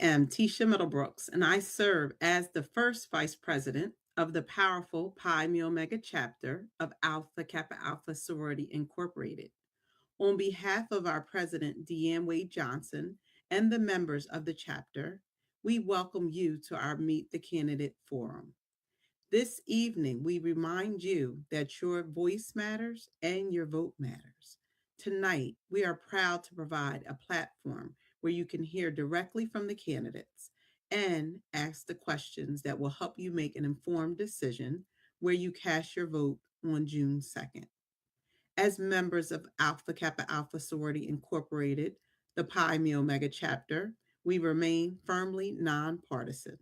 am Tisha Middlebrooks, and I serve as the first vice president of the powerful Pi Mu Omega chapter of Alpha Kappa Alpha Sorority Incorporated. On behalf of our president, Deanne Wade Johnson, and the members of the chapter, we welcome you to our Meet the Candidate Forum. This evening, we remind you that your voice matters and your vote matters. Tonight, we are proud to provide a platform where you can hear directly from the candidates and ask the questions that will help you make an informed decision where you cast your vote on June 2nd. As members of Alpha Kappa Alpha Sorority Incorporated, the Pi Mu Omega chapter, we remain firmly nonpartisan.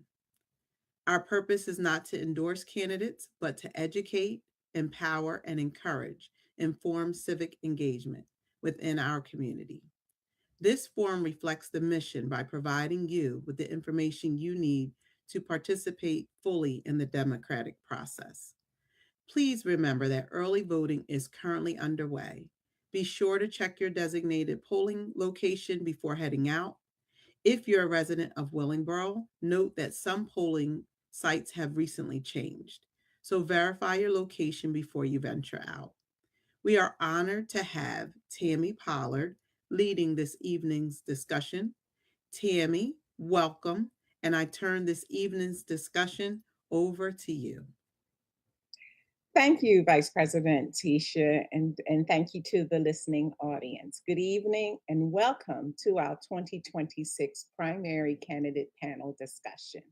Our purpose is not to endorse candidates, but to educate, empower, and encourage informed civic engagement within our community. This forum reflects the mission by providing you with the information you need to participate fully in the democratic process. Please remember that early voting is currently underway. Be sure to check your designated polling location before heading out. If you're a resident of Willingboro, note that some polling sites have recently changed. So verify your location before you venture out. We are honored to have Tammy Pollard leading this evening's discussion. Tammy, welcome, and I turn this evening's discussion over to you. Thank you, Vice President Tisha, and thank you to the listening audience. Good evening and welcome to our 2026 primary candidate panel discussion.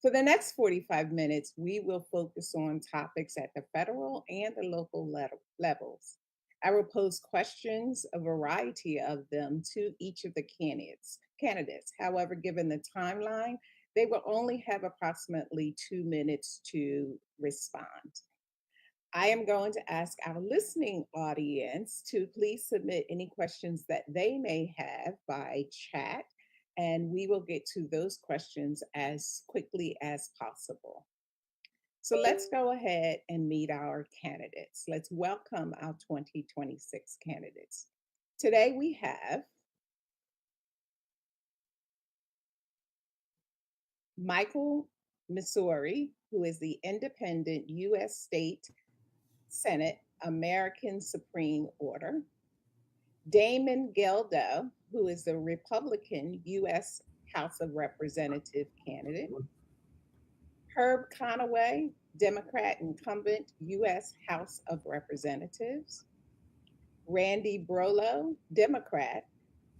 For the next 45 minutes, we will focus on topics at the federal and the local levels. I will pose questions, a variety of them, to each of the candidates. However, given the timeline, they will only have approximately 2 minutes to respond. I am going to ask our listening audience to please submit any questions that they may have by chat, and we will get to those questions as quickly as possible. So let's go ahead and meet our candidates. Let's welcome our 2026 candidates. Today we have Michael Missouri, who is the independent U.S. State Senate American Supreme Order. Damon Geldo, who is the Republican U.S. House of Representative candidate. Herb Conaway, Democrat incumbent U.S. House of Representatives. Randy Brolo, Democrat,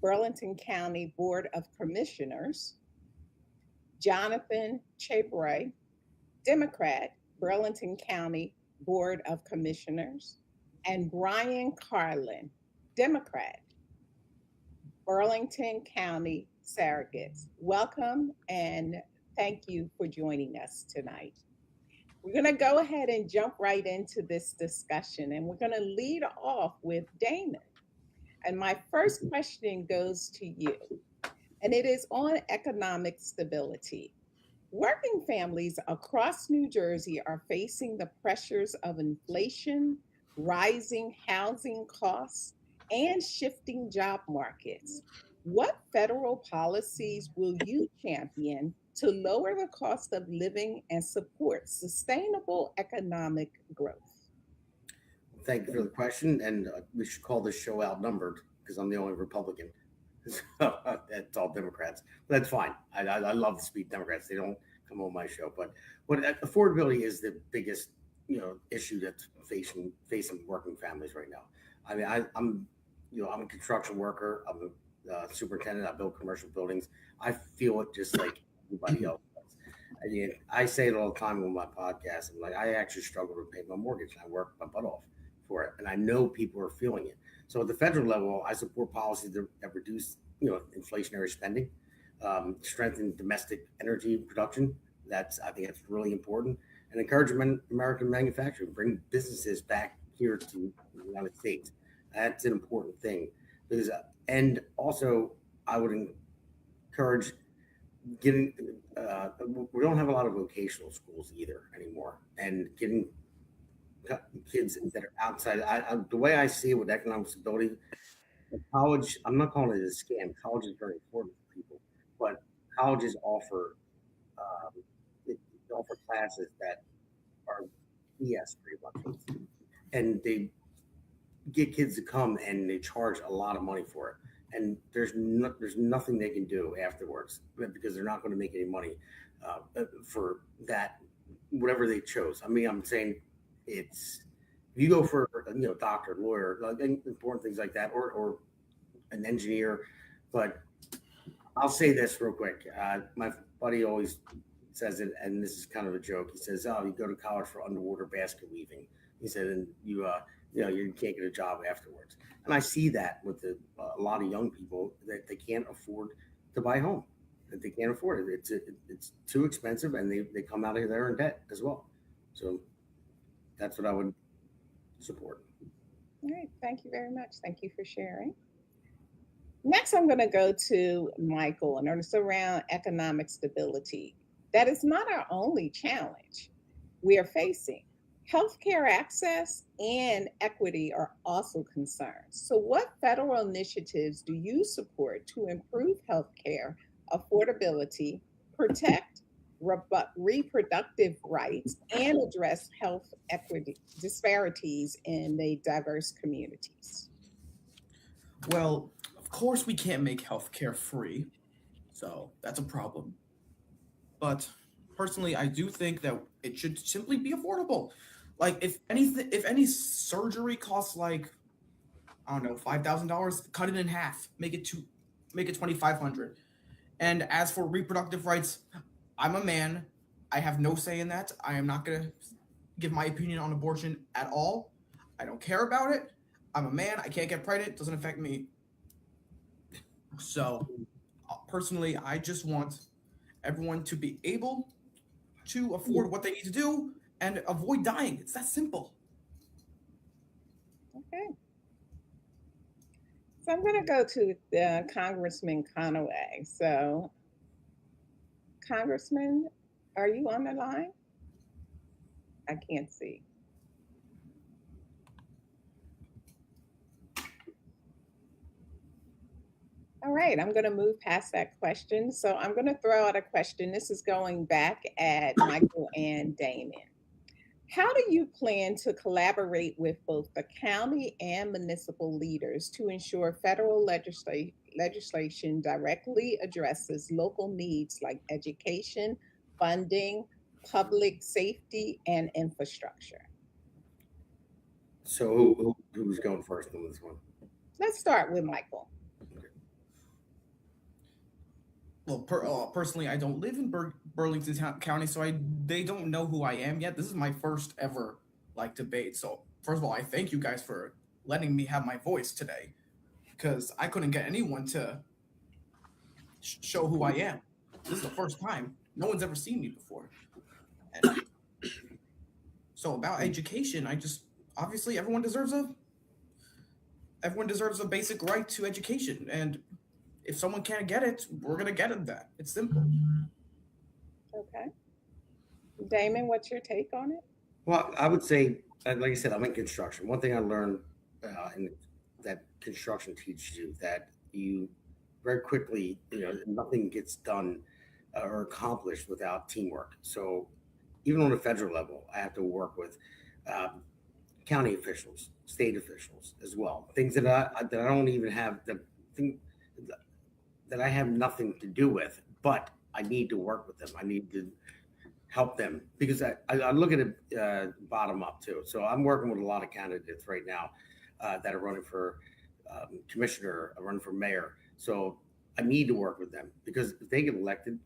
Burlington County Board of Commissioners. Jonathan Chaproy, Democrat, Burlington County Board of Commissioners, and Brian Carlin, Democrat, Burlington County Surrogates. Welcome and thank you for joining us tonight. We're going to go ahead and jump right into this discussion, and we're going to lead off with Damon. And my first question goes to you, and it is on economic stability. Working families across New Jersey are facing the pressures of inflation, rising housing costs, and shifting job markets. What federal policies will you champion to lower the cost of living and support sustainable economic growth? Thank you for the question, and we should call this show outnumbered because I'm the only Republican. It's all Democrats. But that's fine. I love to speak Democrats. They don't come on my show. But affordability is the biggest issue that's facing working families right now. I mean, I'm a construction worker. I'm a superintendent. I build commercial buildings. I feel it just like everybody else does. I say it all the time on my podcast. I'm like, I actually struggle to pay my mortgage. I work my butt off for it, and I know people are feeling it. So at the federal level, I support policies that reduce, inflationary spending, strengthen domestic energy production. I think that's really important, and encourage American manufacturing, bring businesses back here to the United States. That's an important thing, and also I would encourage getting. We don't have a lot of vocational schools either anymore, and getting kids that are outside. The way I see it with economic stability, college, I'm not calling it a scam. College is very important for people, but colleges they offer classes that are BS pretty much, and they get kids to come and they charge a lot of money for it. And there's nothing they can do afterwards because they're not going to make any money for that whatever they chose. I mean, I'm saying it's if you go for doctor, lawyer, like important things like that, or an engineer. But I'll say this real quick. My buddy always says it, and this is kind of a joke. He says, "Oh, you go to college for underwater basket weaving." He said, "And you can't get a job afterwards." And I see that with a lot of young people that they can't afford to buy a home, that they can't afford it. It's too expensive, and they come out of there in debt as well. So that's what I would support. All right. Thank you very much. Thank you for sharing. Next, I'm going to go to Michael, and it's around economic stability. That is not our only challenge we are facing. Healthcare access and equity are also concerns. So, what federal initiatives do you support to improve healthcare affordability, protect reproductive rights, and address health equity disparities in the diverse communities? Well, of course, we can't make healthcare free, so that's a problem. But personally, I do think that it should simply be affordable. Like, if any surgery costs like I don't know $5,000, cut it in half, make it 2,500. And as for reproductive rights, I'm a man. I have no say in that. I am not gonna give my opinion on abortion at all. I don't care about it. I'm a man. I can't get pregnant. It doesn't affect me. So, personally, I just want everyone to be able to afford what they need to do and avoid dying. It's that simple. Okay. So I'm going to go to Congressman Conaway. So, Congressman, are you on the line? I can't see. All right, I'm going to move past that question. So I'm going to throw out a question. This is going back at Michael and Damon. How do you plan to collaborate with both the county and municipal leaders to ensure federal legislation directly addresses local needs like education, funding, public safety, and infrastructure? So who's going first on this one? Let's start with Michael. Well, personally, I don't live in Burlington County, so they don't know who I am yet. This is my first ever debate. So first of all, I thank you guys for letting me have my voice today, because I couldn't get anyone to show who I am. This is the first time. No one's ever seen me before. And so about education, obviously everyone deserves a basic right to education, and if someone can't get it, we're going to get them that. It's simple. Okay. Damon, what's your take on it? Well, I would say, like I said, I'm in construction. One thing I learned in that construction teaches you that you very quickly, nothing gets done or accomplished without teamwork. So even on the federal level, I have to work with county officials, state officials as well. Things that I don't even have the thing that I have nothing to do with, but I need to work with them. I need to help them because I look at it bottom up too. So I'm working with a lot of candidates right now that are running for commissioner, running for mayor. So I need to work with them because if they get elected,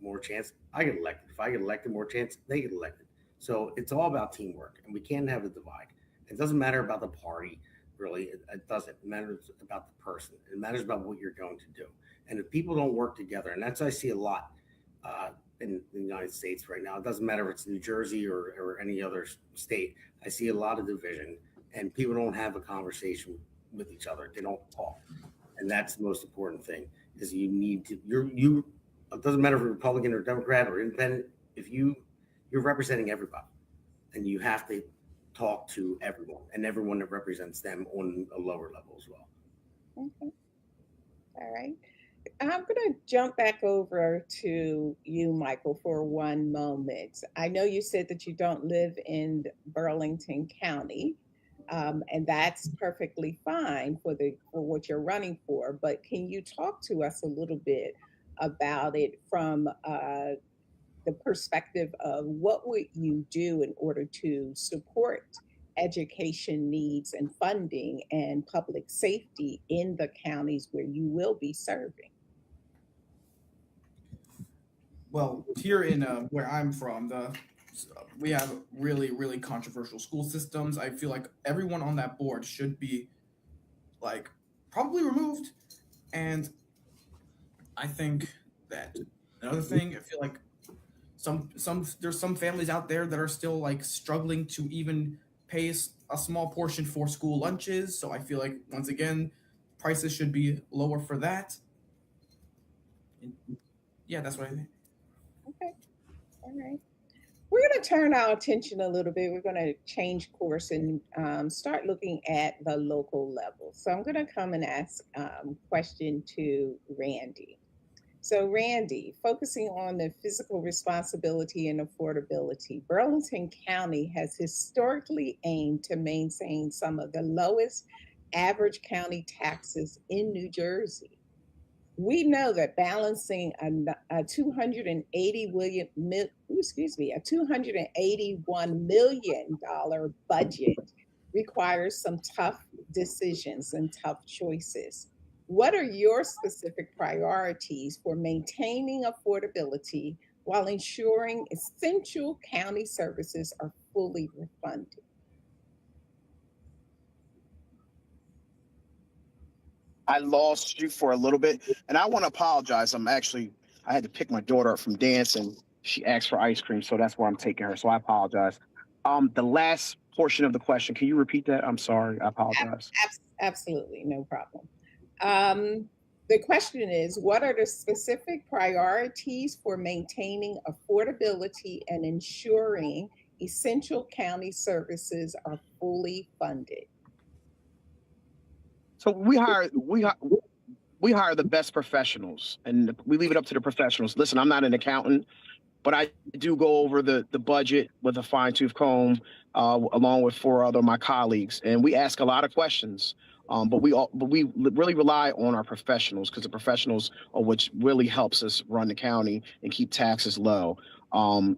more chance I get elected. If I get elected, more chance they get elected. So it's all about teamwork, and we can't have a divide. It doesn't matter about the party, really. It doesn't. It matters about the person. It matters about what you're going to do. And if people don't work together, and that's I see a lot in the United States right now. It doesn't matter if it's New Jersey or any other state. I see a lot of division, and people don't have a conversation with each other. They don't talk, and that's the most important thing. Is you need to. It doesn't matter if you're Republican or Democrat or Independent. If you're representing everybody, and you have to talk to everyone and everyone that represents them on a lower level as well. Okay. All right. I'm going to jump back over to you, Michael, for one moment. I know you said that you don't live in Burlington County, and that's perfectly fine for what you're running for. But can you talk to us a little bit about it from the perspective of what would you do in order to support education needs and funding and public safety in the counties where you will be serving? Well, here in where I'm from, we have really, really controversial school systems. I feel like everyone on that board should be like probably removed. And I think that another thing, I feel like there's some families out there that are still like struggling to even pay a small portion for school lunches. So I feel like once again, prices should be lower for that. And yeah, that's what I think. Okay, all right. We're going to turn our attention a little bit. We're going to change course and start looking at the local level. So I'm going to come and ask question to Randy. So Randy, focusing on the fiscal responsibility and affordability, Burlington County has historically aimed to maintain some of the lowest average county taxes in New Jersey. We know that balancing a $281 million budget requires some tough decisions and tough choices. What are your specific priorities for maintaining affordability while ensuring essential county services are fully refunded? I lost you for a little bit, and I want to apologize. I had to pick my daughter up from dance, and she asked for ice cream, so that's where I'm taking her. So I apologize. The last portion of the question, can you repeat that? I'm sorry. I apologize. Absolutely, no problem. The question is, what are the specific priorities for maintaining affordability and ensuring essential county services are fully funded? So we hire the best professionals, and we leave it up to the professionals. Listen, I'm not an accountant, but I do go over the budget with a fine tooth comb, along with four other of my colleagues, and we ask a lot of questions. But we really rely on our professionals, because the professionals are which really helps us run the county and keep taxes low. And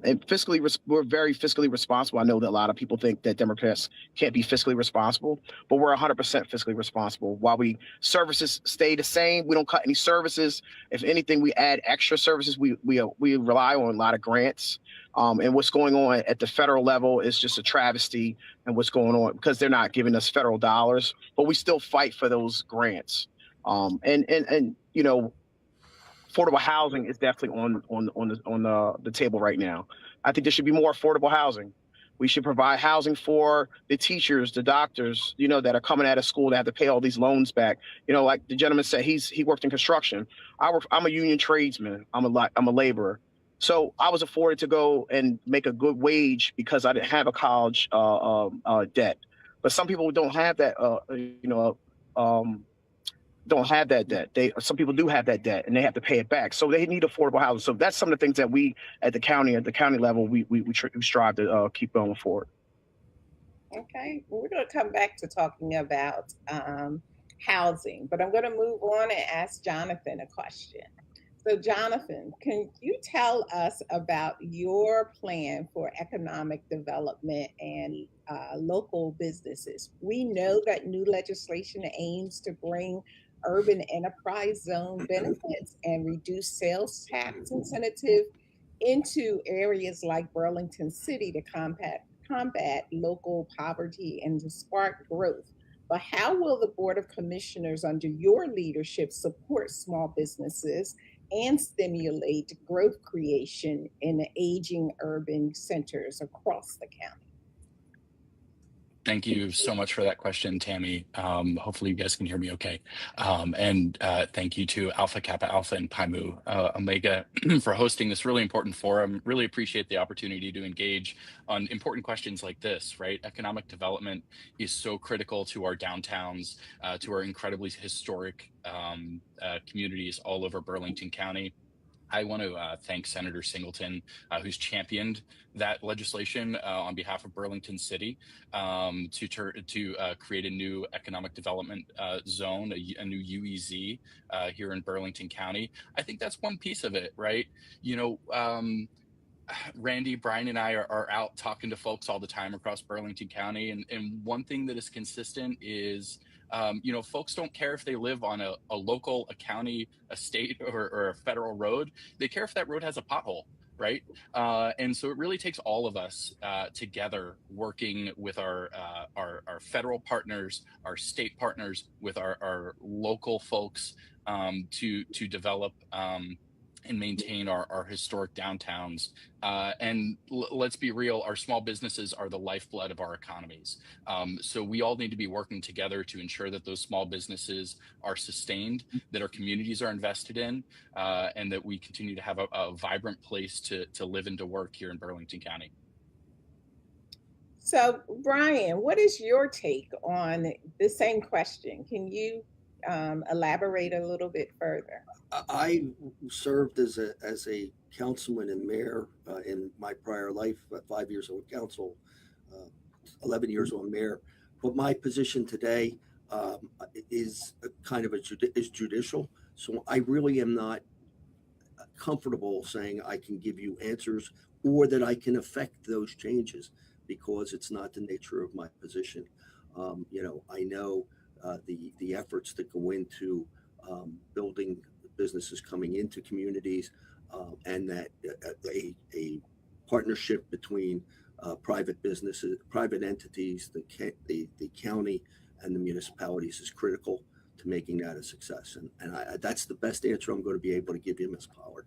we're very fiscally responsible. I know that a lot of people think that Democrats can't be fiscally responsible, but we're 100% fiscally responsible. While services stay the same, we don't cut any services. If anything, we add extra services. We rely on a lot of grants. And what's going on at the federal level is just a travesty, and what's going on because they're not giving us federal dollars, but we still fight for those grants. And you know, affordable housing is definitely on the table right now. I think there should be more affordable housing. We should provide housing for the teachers, the doctors, that are coming out of school that have to pay all these loans back. Like the gentleman said, he worked in construction. I'm a union tradesman. I'm a laborer. So I was afforded to go and make a good wage because I didn't have a college debt. But some people don't have that, don't have that debt. Some people do have that debt and they have to pay it back. So they need affordable housing. So that's some of the things that we at the county level, we strive to keep going forward. Okay, well, we're going to come back to talking about housing, but I'm going to move on and ask Jonathan a question. So Jonathan, can you tell us about your plan for economic development and local businesses? We know that new legislation aims to bring urban enterprise zone benefits and reduce sales tax incentive into areas like Burlington City to combat local poverty and to spark growth. But how will the Board of Commissioners under your leadership support small businesses and stimulate growth creation in the aging urban centers across the county? Thank you so much for that question, Tammy. Hopefully you guys can hear me okay. Thank you to Alpha Kappa Alpha and Pi Mu Omega for hosting this really important forum. Really appreciate the opportunity to engage on important questions like this, right? Economic development is so critical to our downtowns, to our incredibly historic communities all over Burlington County. I want to thank Senator Singleton, who's championed that legislation on behalf of Burlington City to create a new economic development zone, a new UEZ here in Burlington County. I think that's one piece of it, right? You know, Randy, Brian, and I are out talking to folks all the time across Burlington County, and one thing that is consistent is you know, folks don't care if they live on a local, a county, a state, or a federal road. They care if that road has a pothole, right? And so it really takes all of us together, working with our federal partners, our state partners, with our local folks to develop and maintain our historic downtowns. Let's be real, our small businesses are the lifeblood of our economies. So we all need to be working together to ensure that those small businesses are sustained, that our communities are invested in, and that we continue to have a vibrant place to live and to work here in Burlington County. So, Brian, what is your take on the same question? Can you elaborate a little bit further? I served as a councilman and mayor in my prior life, 5 years on council, 11 years on mayor. But my position today is kind of is judicial. So I really am not comfortable saying I can give you answers or that I can affect those changes because it's not the nature of my position. You know, I know the efforts that go into building businesses coming into communities, and that a partnership between private businesses, private entities, the county, and the municipalities is critical to making that a success. And that's the best answer I'm going to be able to give you, Ms. Pollard.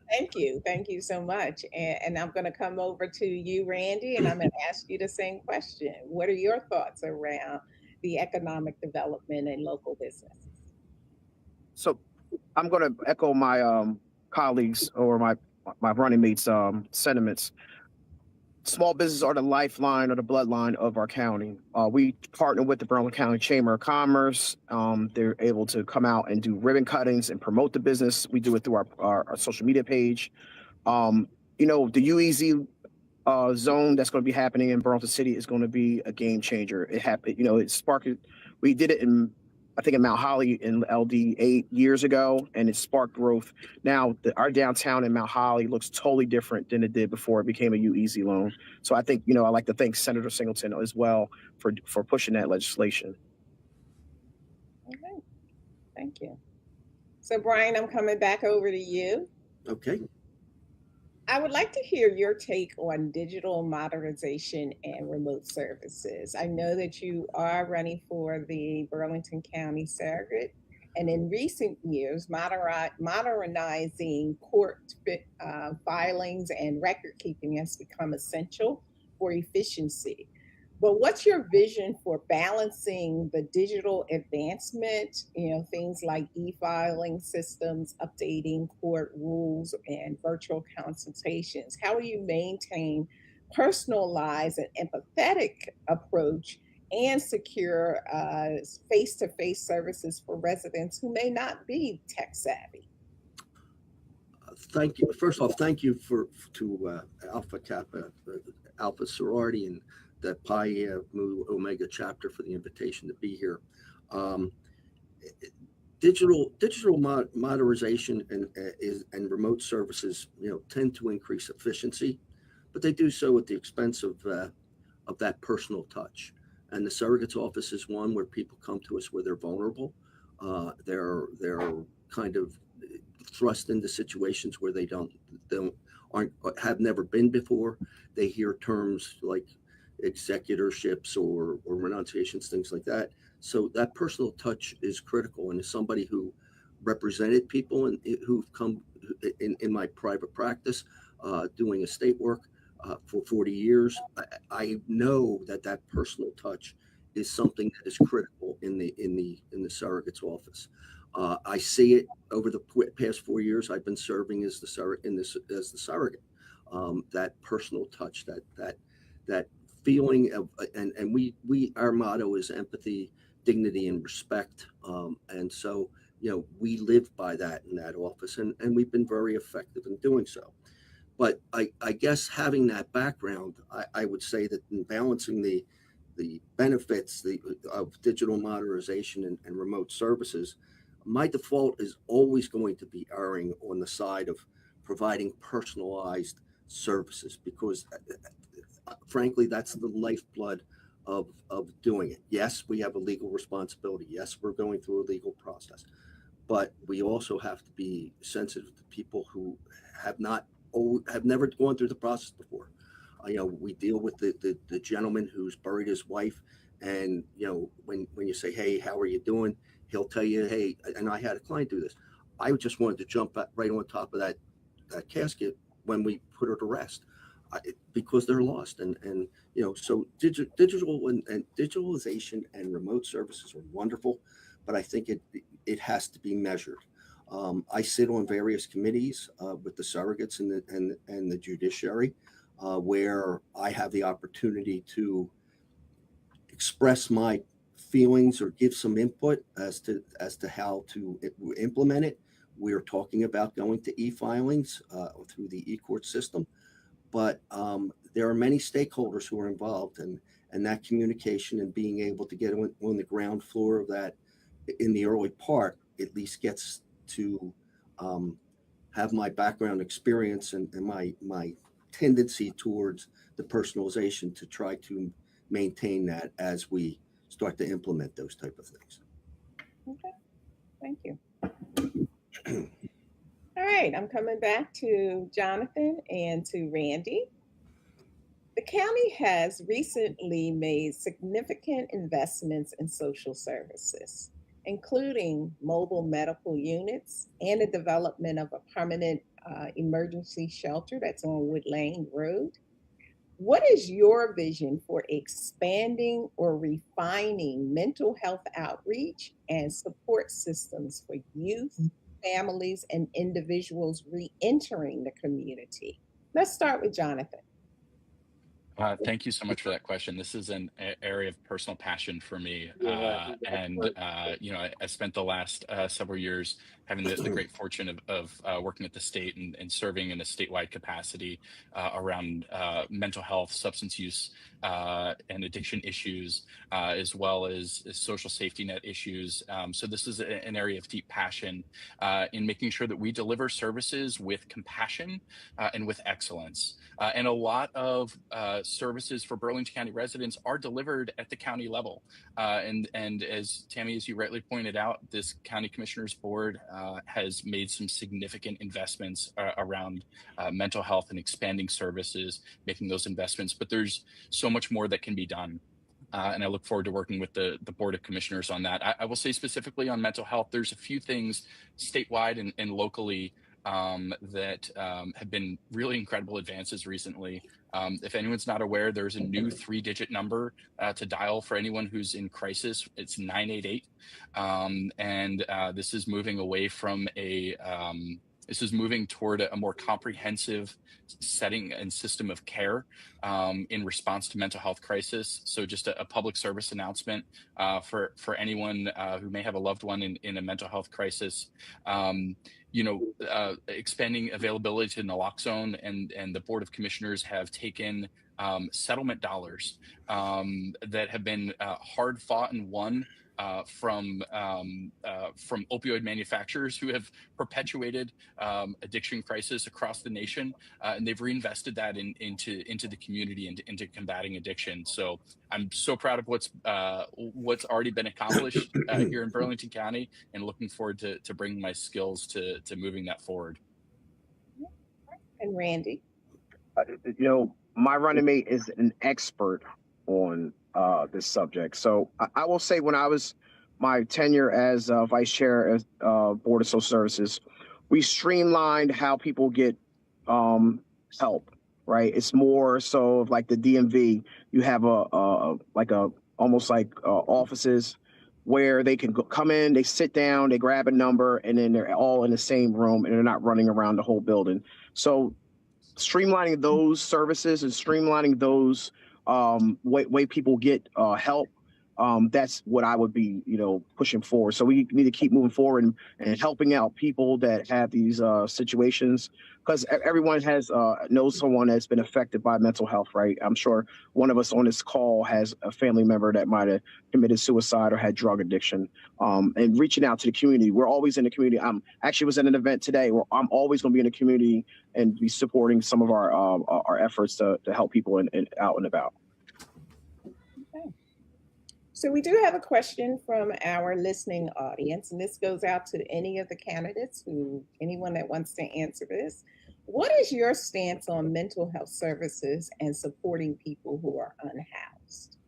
Thank you so much. And I'm going to come over to you, Randy, and I'm going to ask you the same question. What are your thoughts around the economic development and local businesses? So I'm going to echo my colleagues or my running mates' sentiments. Small businesses are the lifeline or the bloodline of our county. We partner with the Burlington County Chamber of Commerce. They're able to come out and do ribbon cuttings and promote the business. We do it through our social media page. You know, the UEZ zone that's going to be happening in Burlington City is going to be a game changer. It happened, you know, it sparked. We did it in, I think, in Mount Holly in LD 8 years ago, and it sparked growth. Now, our downtown in Mount Holly looks totally different than it did before it became a UEZ loan. So I think, you know, I'd like to thank Senator Singleton as well for pushing that legislation. Okay, thank you. So, Brian, I'm coming back over to you. Okay. I would like to hear your take on digital modernization and remote services. I know that you are running for the Burlington County Surrogate, and in recent years, modernizing court filings and record keeping has become essential for efficiency. But what's your vision for balancing the digital advancement, you know, things like e-filing systems, updating court rules, and virtual consultations? How will you maintain personalized and empathetic approach and secure face-to-face services for residents who may not be tech savvy? Thank you. First off, thank you to Alpha Kappa, Alpha Sorority, and the Pi Mu Omega chapter for the invitation to be here. Digital modernization and remote services, you know, tend to increase efficiency, but they do so at the expense of that personal touch. And the surrogate's office is one where people come to us where they're vulnerable. They're kind of thrust into situations where they have never been before. They hear terms like executorships or renunciations, things like that. So that personal touch is critical. And as somebody who represented people and who've come in my private practice doing estate work, for 40 years. I know that that personal touch is something that is critical in the surrogate's office. I see it over the past 4 years. I've been serving as the as the surrogate. That personal touch, that feeling of, and we our motto is empathy, dignity, and respect. And so, we live by that in that office, and we've been very effective in doing so. But I guess having that background, I would say that in balancing the benefits of digital modernization and remote services, my default is always going to be erring on the side of providing personalized services because, frankly, that's the lifeblood of doing it. Yes, we have a legal responsibility. Yes, we're going through a legal process, but we also have to be sensitive to people who have not have never gone through the process before. We deal with the gentleman who's buried his wife, and when you say, "Hey, how are you doing?" He'll tell you, "Hey," and I had a client do this. I just wanted to jump right on top of that casket when we put her to rest, because they're lost. And so digital and digitalization and remote services are wonderful, but I think it has to be measured. I sit on various committees with the surrogates and the judiciary, where I have the opportunity to express my feelings or give some input as to how to implement it. We're talking about going to e-filings through the e-court system, but there are many stakeholders who are involved, and that communication and being able to get on the ground floor of that in the early part at least gets to have my background experience and my tendency towards the personalization to try to maintain that as we start to implement those type of things. Okay, thank you. All right, I'm coming back to Jonathan and to Randy. The county has recently made significant investments in social services, including mobile medical units and the development of a permanent emergency shelter that's on Wood Lane Road. What is your vision for expanding or refining mental health outreach and support systems for youth, families, and individuals re-entering the community? Let's start with Jonathan. Thank you so much for that question. This is an area of personal passion for me. I spent the last several years having the great fortune of working at the state and serving in a statewide capacity around mental health, substance use, and addiction issues, as well as social safety net issues. So this is an area of deep passion in making sure that we deliver services with compassion and with excellence. And a lot of services for Burlington County residents are delivered at the county level. And as Tammy, as you rightly pointed out, this county commissioners board has made some significant investments around mental health and expanding services, making those investments. But there's so much more that can be done. And I look forward to working with the Board of Commissioners on that. I will say specifically on mental health, there's a few things statewide and locally that have been really incredible advances recently. If anyone's not aware, there's a new 3-digit number to dial for anyone who's in crisis. It's 988. And this is moving away from this is moving toward a more comprehensive setting and system of care in response to mental health crisis. So just a public service announcement for anyone who may have a loved one in a mental health crisis. Expanding availability to naloxone, and the Board of Commissioners have taken settlement dollars that have been hard fought and won from opioid manufacturers who have perpetuated addiction crisis across the nation, and they've reinvested that into the community and into combating addiction. So I'm so proud of what's already been accomplished here in Burlington County, and looking forward to bringing my skills to moving that forward. And Randy, my running mate is an expert on this subject. So I will say, when I was my tenure as vice chair as Board of Social Services, we streamlined how people get help. right? It's more so of like the DMV. You have almost like offices where they can come in, they sit down, they grab a number, and then they're all in the same room and they're not running around the whole building. So streamlining those services and streamlining those way people get help. That's what I would be, pushing forward. So we need to keep moving forward and helping out people that have these situations, because everyone has knows someone that's been affected by mental health, right? I'm sure one of us on this call has a family member that might have committed suicide or had drug addiction. And reaching out to the community. We're always in the community. I'm actually was at an event today where I'm always going to be in the community and be supporting some of our efforts to help people and out and about. Okay. So we do have a question from our listening audience, and this goes out to any of the candidates anyone that wants to answer this. What is your stance on mental health services and supporting people who are unhoused?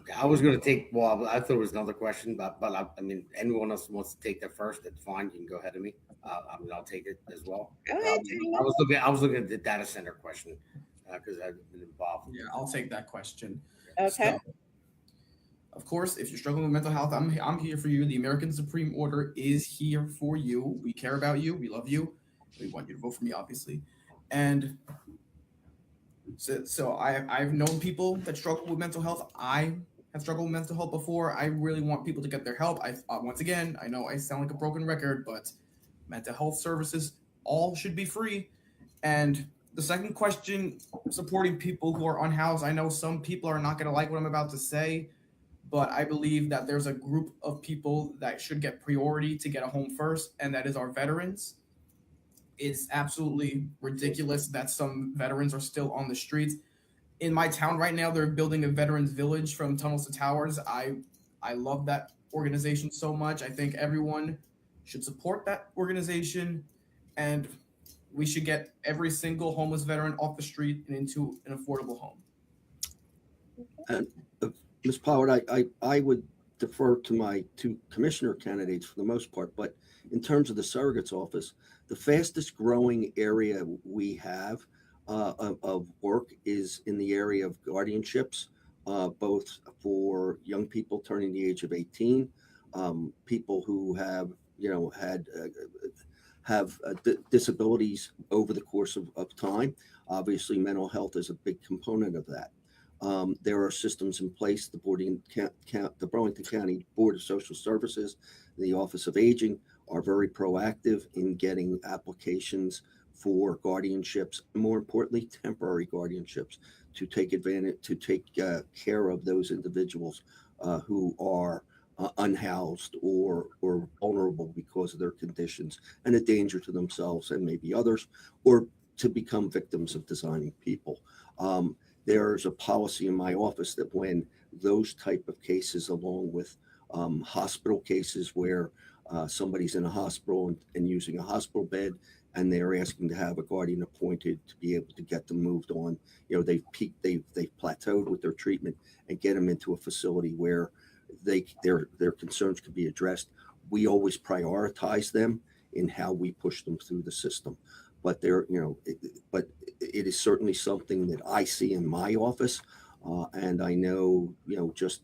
Okay, I was going to take. Well, I thought it was another question, but I mean, anyone else wants to take that first? That's fine. You can go ahead of me. I'll take it as well. Go ahead, I was looking at the data center question because I've been involved. Yeah, I'll take that question. Okay. So, of course, if you're struggling with mental health, I'm here for you. The American Supreme Order is here for you. We care about you. We love you. We want you to vote for me, obviously. And so I've known people that struggle with mental health. I have struggled with mental health before. I really want people to get their help. Once again, I know I sound like a broken record, but mental health services all should be free. And the second question, supporting people who are unhoused. I know some people are not going to like what I'm about to say, but I believe that there's a group of people that should get priority to get a home first, and that is our veterans. It's absolutely ridiculous that some veterans are still on the streets. In my town right now, they're building a veterans village from tunnels to towers. I love that organization so much. I think everyone should support that organization, and we should get every single homeless veteran off the street and into an affordable home. And Ms. Pollard, I would defer to my two commissioner candidates for the most part, but in terms of the surrogate's office, the fastest growing area we have of work is in the area of guardianships, both for young people turning the age of 18, people who have, disabilities over the course of time. Obviously, mental health is a big component of that. There are systems in place. The Burlington County Board of Social Services, the Office of Aging are very proactive in getting applications for guardianships, more importantly, temporary guardianships, to take care of those individuals who are unhoused or vulnerable because of their conditions and a danger to themselves and maybe others, or to become victims of designing people. There's a policy in my office that when those type of cases, along with hospital cases where somebody's in a hospital and using a hospital bed, and they're asking to have a guardian appointed to be able to get them moved on, they've peaked, they've plateaued with their treatment, and get them into a facility where their concerns could be addressed. We always prioritize them in how we push them through the system. But but it is certainly something that I see in my office, and I know, just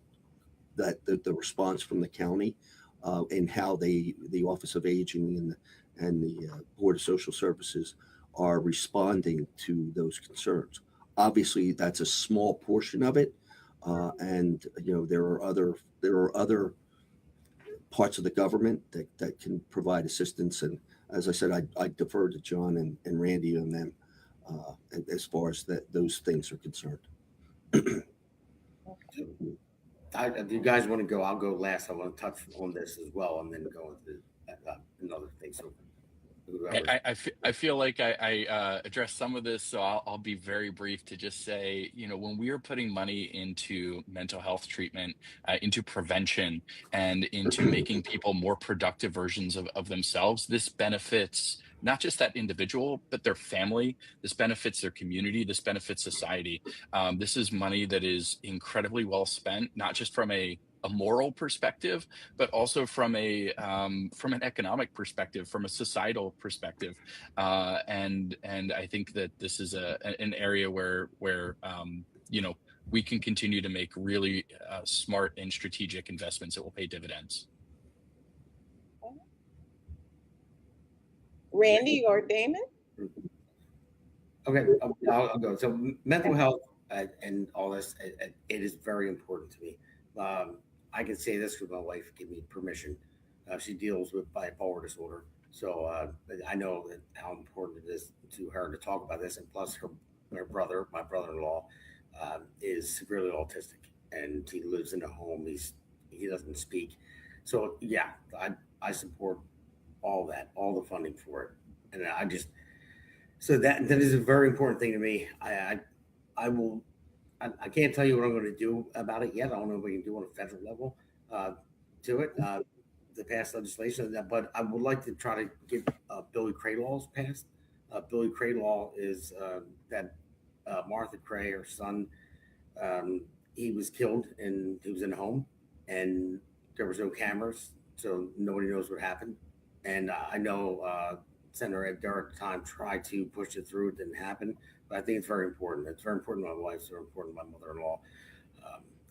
that the response from the county and how the Office of Aging and the Board of Social Services are responding to those concerns. Obviously, that's a small portion of it, and there are other parts of the government that can provide assistance. And as I said, I defer to John and Randy on them as far as those things are concerned. If you guys want to go, I'll go last. I want to touch on this as well, and then go into another thing. So I feel like I addressed some of this, so I'll be very brief to just say, when we are putting money into mental health treatment, into prevention, and into making people more productive versions of themselves, this benefits not just that individual, but their family. This benefits their community. This benefits society. This is money that is incredibly well spent, not just from a a moral perspective, but also from an economic perspective, from a societal perspective, and I think that this is an area where we can continue to make really smart and strategic investments that will pay dividends. Randy or Damon? Okay, I'll go. So mental health and all this, it is very important to me. I can say this because my wife gave me permission. She deals with bipolar disorder, so I know that how important it is to her to talk about this. And plus, her brother, my brother-in-law, is severely autistic, and he lives in a home. He doesn't speak, so yeah, I support all that, all the funding for it, and I just. So that is a very important thing to me. I will. I can't tell you what I'm going to do about it yet. I don't know what we can do on a federal level to it, to pass legislation. But I would like to try to get Billy Cray laws passed. Billy Cray law is that Martha Cray, her son, he was killed and he was in a home, and there was no cameras, so nobody knows what happened. And I know. Senator Ed Durr at the time tried to push it through. It didn't happen, but I think it's very important. It's very important to my wife. It's very important to my mother-in-law,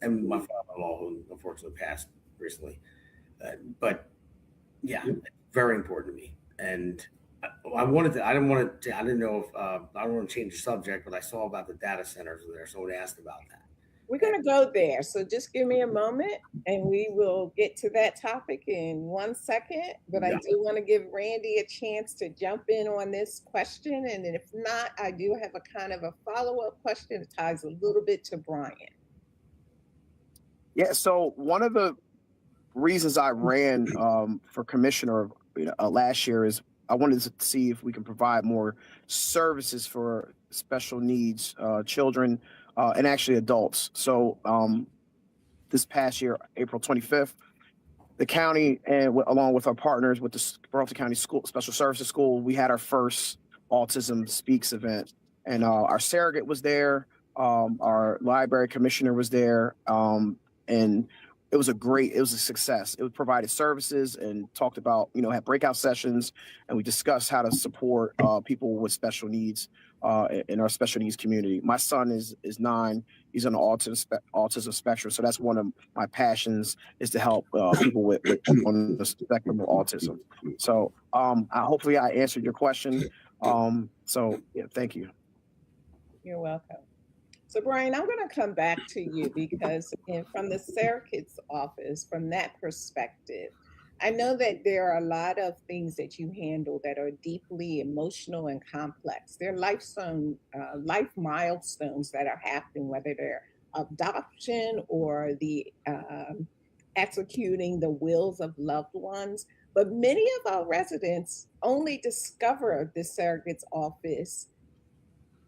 and my father-in-law, who unfortunately passed recently. But yeah, it's very important to me. And I wanted to. I didn't want to. I didn't know if I don't want to change the subject, but I saw about the data centers there. Someone asked about that. We're going to go there. So just give me a moment and we will get to that topic in 1 second. But I do want to give Randy a chance to jump in on this question. And if not, I do have a kind of a follow-up question that ties a little bit to Brian. Yeah, so one of the reasons I ran for commissioner last year is I wanted to see if we can provide more services for special needs children and actually adults. So this past year, April 25th, the county and along with our partners with the Burlington County School Special Services School, we had our first Autism Speaks event, and our surrogate was there, our library commissioner was there, and it was a success. It provided services and talked about, had breakout sessions, and we discussed how to support people with special needs in our special needs community. My son is 9. He's on the autism spectrum. So that's one of my passions, is to help people with on the spectrum of autism. So hopefully I answered your question. So yeah, thank you. You're welcome. So Brian, I'm going to come back to you because from the surrogate's office, from that perspective, I know that there are a lot of things that you handle that are deeply emotional and complex. They're life milestones that are happening, whether they're adoption or the executing the wills of loved ones. But many of our residents only discover the surrogate's office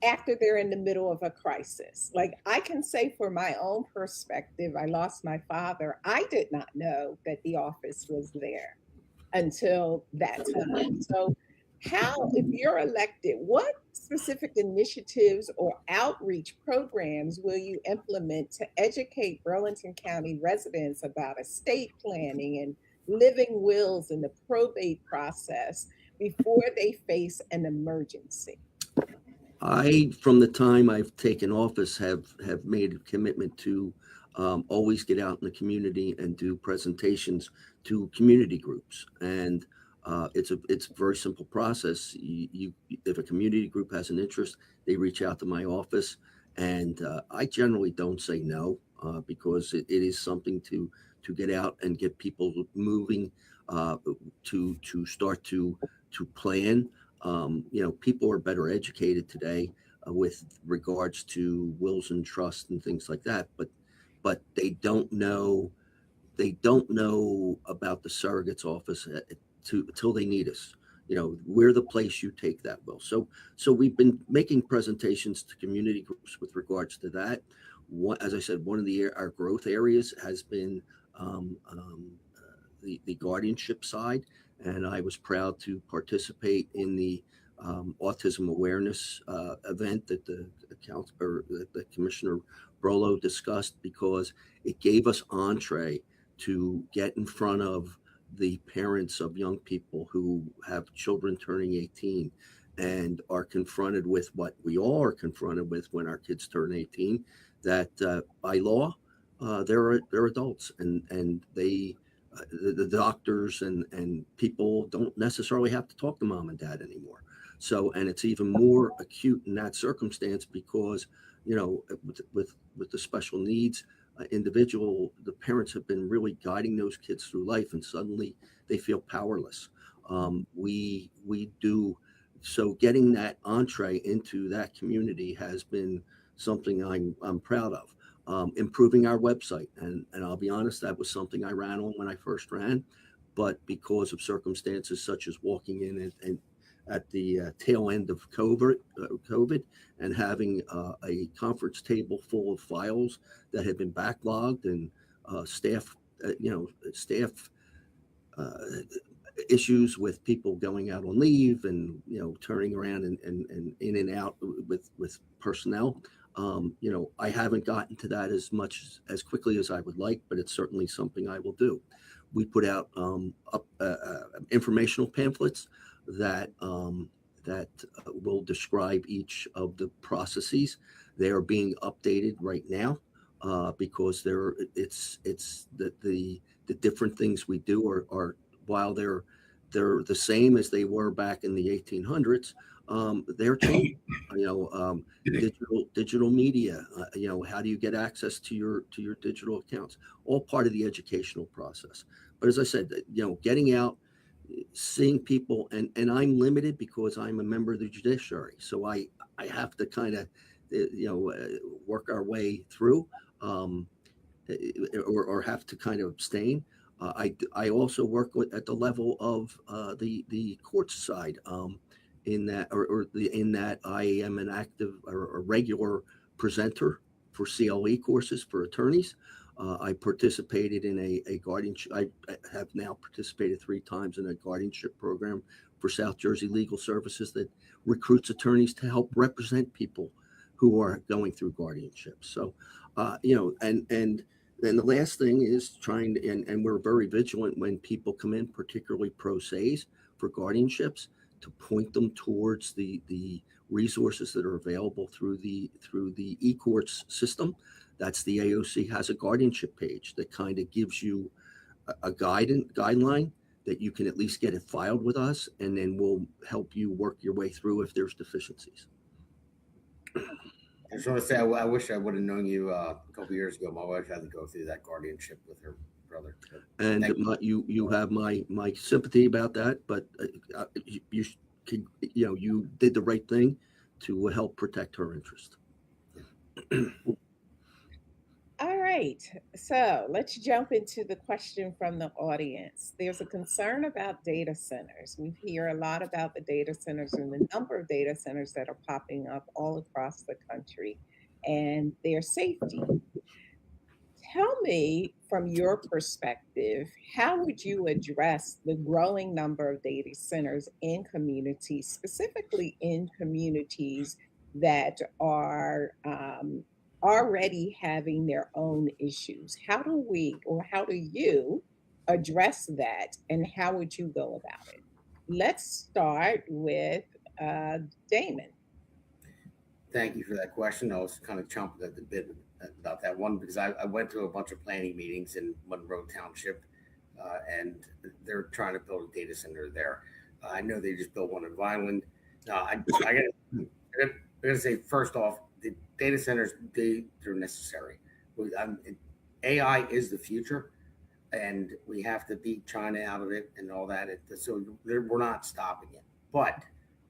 after they're in the middle of a crisis. Like I can say for my own perspective, I lost my father. I did not know that the office was there until that time. So how, if you're elected, what specific initiatives or outreach programs will you implement to educate Burlington County residents about estate planning and living wills and the probate process before they face an emergency? From the time I've taken office, have made a commitment to always get out in the community and do presentations to community groups. And it's a very simple process. If a community group has an interest, they reach out to my office, and I generally don't say no because it is something to get out and get people moving, to start to plan. People are better educated today with regards to wills and trusts and things like that, but they don't know about the surrogate's office till they need us. We're the place you take that will. So we've been making presentations to community groups with regards to that. As I said, one of our growth areas has been the guardianship side. And I was proud to participate in the autism awareness event that the council or that Commissioner Brolo discussed, because it gave us entree to get in front of the parents of young people who have children turning 18 and are confronted with what we all are confronted with when our kids turn 18, that by law, they're adults, and they the doctors and people don't necessarily have to talk to mom and dad anymore. So, and it's even more acute in that circumstance because, with the special needs individual, the parents have been really guiding those kids through life, and suddenly they feel powerless. We do so. Getting that entree into that community has been something I'm proud of. Improving our website, and I'll be honest, that was something I ran on when I first ran, but because of circumstances such as walking in and at the tail end of COVID and having a conference table full of files that had been backlogged and staff uh, issues with people going out on leave and turning around and in and out with personnel. I haven't gotten to that as quickly as I would like, but it's certainly something I will do. We put out informational pamphlets that will describe each of the processes. They are being updated right now because it's the different things we do are while they're the same as they were back in the 1800s. They're changing. Digital media. How do you get access to your digital accounts? All part of the educational process. But as I said, getting out, seeing people, and I'm limited because I'm a member of the judiciary, so I have to kind of work our way through, or have to kind of abstain. I also work at the level of the court side. In that I am an active or a regular presenter for CLE courses for attorneys. I participated in a guardianship. I have now participated 3 times in a guardianship program for South Jersey Legal Services that recruits attorneys to help represent people who are going through guardianship. So, and then the last thing is trying to, and we're very vigilant when people come in, particularly pro se's for guardianships, to point them towards the resources that are available through the e-courts system. That's the AOC has a guardianship page that kind of gives you a guideline that you can at least get it filed with us, and then we'll help you work your way through if there's deficiencies. I just want to say, I wish I would have known you a couple years ago. My wife had to go through that guardianship with her brother. And you have my sympathy about that, but you did the right thing to help protect her interest. All right, so let's jump into the question from the audience. There's a concern about data centers. We hear a lot about the data centers and the number of data centers that are popping up all across the country and their safety. Tell me, from your perspective, how would you address the growing number of data centers in communities, specifically in communities that are already having their own issues? How do you address that, and how would you go about it? Let's start with Damon. Thank you for that question. I was kind of chomping at the bit about that one because I went to a bunch of planning meetings in Monroe Township, and they're trying to build a data center there. I know they just built one in Vineland. I gotta say, first off, the data centers, they're necessary. AI is the future, and we have to beat China out of it and all that. So we're not stopping it, but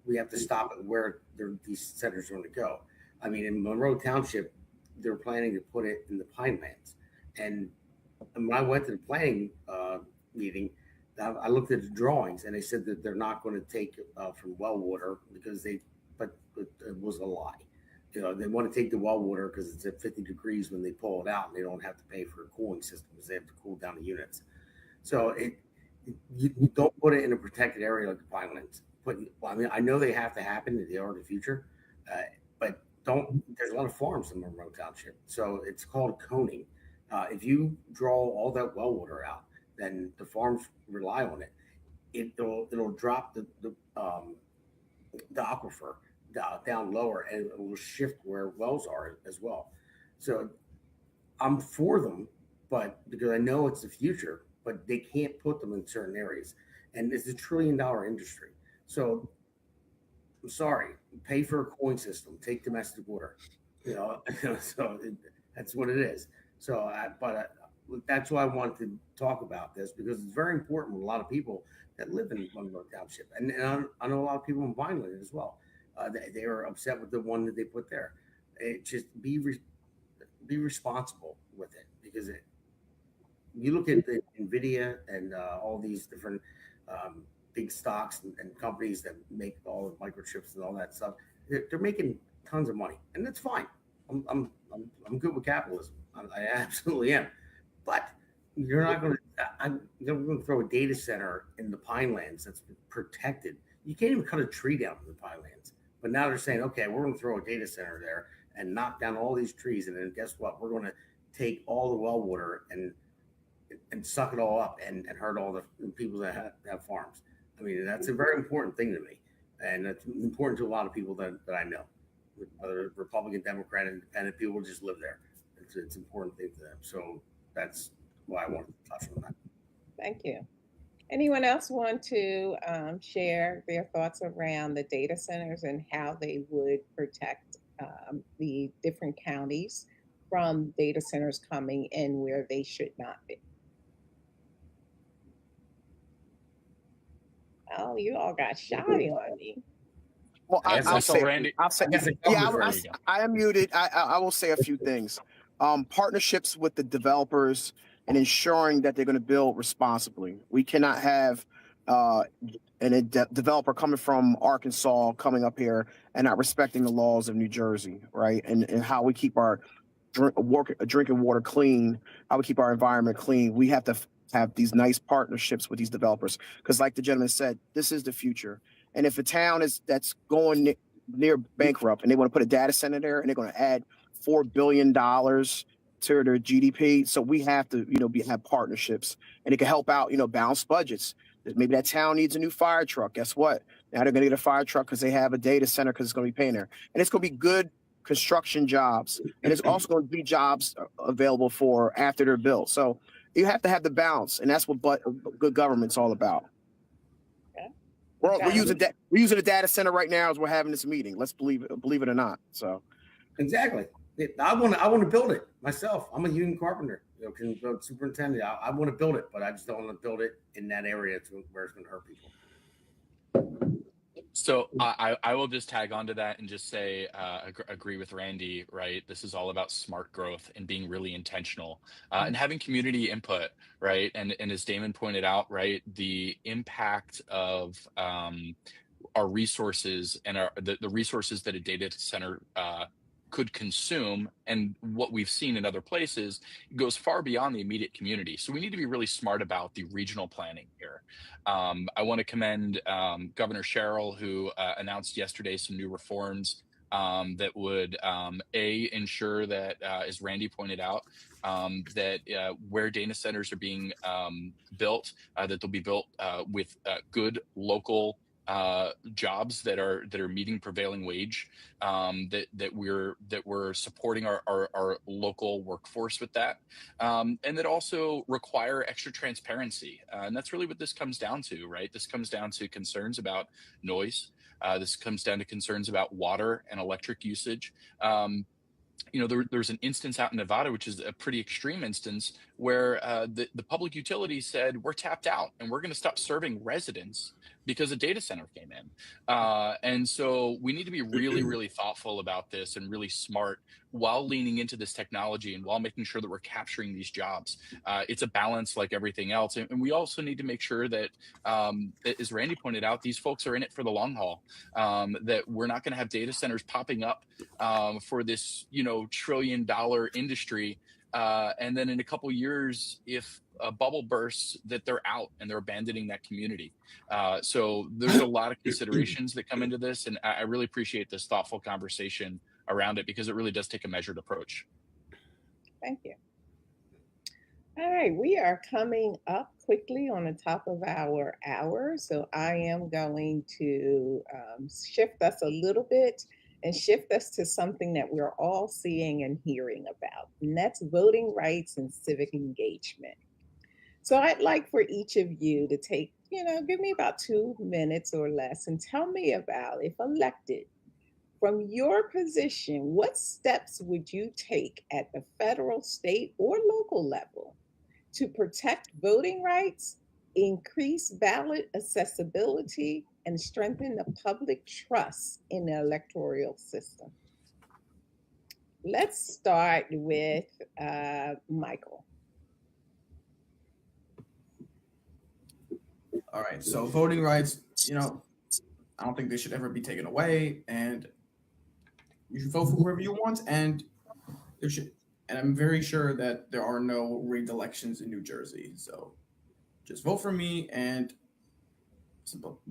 we have to stop it where these centers are going to go. I mean, in Monroe Township, they're planning to put it in the Pinelands. And when I went to the planning meeting, I looked at the drawings, and they said that they're not going to take from well water but it was a lie. They want to take the well water because it's at 50 degrees when they pull it out, and they don't have to pay for a cooling system because they have to cool down the units. So you don't put it in a protected area like the Pinelands. I know they have to happen. They are in the future, but there's a lot of farms in Monroe Township, so it's called coning. If you draw all that well water out, then the farms rely on it. It'll drop the aquifer down lower, and it will shift where wells are as well. So I'm for them, but because I know it's the future, but they can't put them in certain areas, and it's $1 trillion industry. So I'm sorry, pay for a coin system, take domestic water, so that's what it is. So, that's why I wanted to talk about this, because it's very important with a lot of people that live in Monroe Township, and I know a lot of people in Vineland as well. They are upset with the one that they put there. It just be responsible with it, because you look at the Nvidia and all these different big stocks and companies that make all the microchips and all that stuff. They're making tons of money, and that's fine. I'm good with capitalism. I absolutely am. But you're not going to. I'm going to throw a data center in the Pinelands that's protected. You can't even cut a tree down in the Pinelands. But now they're saying, okay, we're going to throw a data center there and knock down all these trees, and then guess what? We're going to take all the well water and suck it all up and hurt all the people that have farms. I mean, that's a very important thing to me, and it's important to a lot of people that I know, whether Republican, Democrat, Independent, people just live there. It's an important thing to them. So that's why I wanted to touch on that. Thank you. Anyone else want to share their thoughts around the data centers and how they would protect the different counties from data centers coming in where they should not be? Oh, you all got shy on me. Well, I'll say, Randy, I am muted. I will say a few things. Partnerships with the developers and ensuring that they're going to build responsibly. We cannot have a developer coming from Arkansas coming up here and not respecting the laws of New Jersey, right? And how we keep our drinking water clean, how we keep our environment clean. We have to have these nice partnerships with these developers, because like the gentleman said, this is the future. And if a town that's going near bankrupt and they want to put a data center there and they're going to add $4 billion to their GDP, so we have to, have partnerships, and it can help out, balance budgets. Maybe that town needs a new fire truck. Guess what? Now they're going to get a fire truck because they have a data center, because it's going to be paying there, and it's going to be good construction jobs, and it's also going to be jobs available for after they're built. So you have to have the balance, and that's what good government's all about. Okay. We're using a data center right now as we're having this meeting. Let's believe it or not. So exactly. I want to build it myself. I'm a union carpenter, superintendent. I want to build it, but I just don't want to build it in that area where it's going to hurt people. So I will just tag onto that and just say, agree with Randy, right? This is all about smart growth and being really intentional and having community input, right? And as Damon pointed out, right, the impact of our resources and the resources that a data center could consume, and what we've seen in other places, goes far beyond the immediate community. So we need to be really smart about the regional planning here. I want to commend Governor Sherrill, who announced yesterday some new reforms that would ensure that, as Randy pointed out, that where data centers are being built, that they'll be built with good local jobs that are meeting prevailing wage, that we're supporting our local workforce with that, and that also require extra transparency. And that's really what this comes down to, right? This comes down to concerns about noise. This comes down to concerns about water and electric usage. There's an instance out in Nevada, which is a pretty extreme instance, where the public utility said, we're tapped out and we're going to stop serving residents because a data center came in. And so we need to be really, really thoughtful about this and really smart while leaning into this technology and while making sure that we're capturing these jobs. It's a balance like everything else. And we also need to make sure that, as Randy pointed out, these folks are in it for the long haul, that we're not going to have data centers popping up for this, $1 trillion industry. And then in a couple of years, if a bubble bursts, that they're out and they're abandoning that community. So there's a lot of considerations that come into this, and I really appreciate this thoughtful conversation around it, because it really does take a measured approach. Thank you. All right, we are coming up quickly on the top of our hour, so I am going to shift us a little bit and shift us to something that we're all seeing and hearing about, and that's voting rights and civic engagement. So I'd like for each of you to take, give me about 2 minutes or less and tell me about, if elected, from your position, what steps would you take at the federal, state, or local level to protect voting rights, increase ballot accessibility, and strengthen the public trust in the electoral system? Let's start with Michael. All right. So voting rights, I don't think they should ever be taken away, and you should vote for whoever you want, and I'm very sure that there are no rigged elections in New Jersey. So just vote for me, and simple.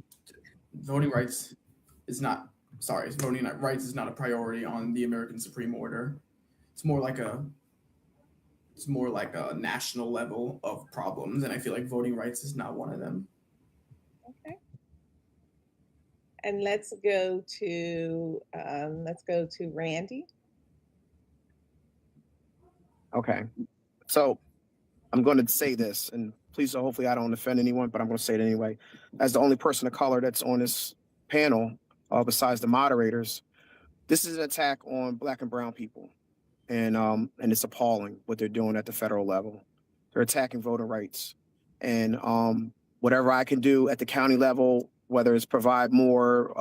Voting rights is not a priority on the American Supreme Order. It's more like a national level of problems, and I feel like voting rights is not one of them. Okay. And let's go to Randy. Okay. So I'm going to say this, and please, hopefully I don't offend anyone, but I'm going to say it anyway. As the only person of color that's on this panel, besides the moderators, this is an attack on Black and brown people. And it's appalling what they're doing at the federal level. They're attacking voting rights. And whatever I can do at the county level, whether it's provide more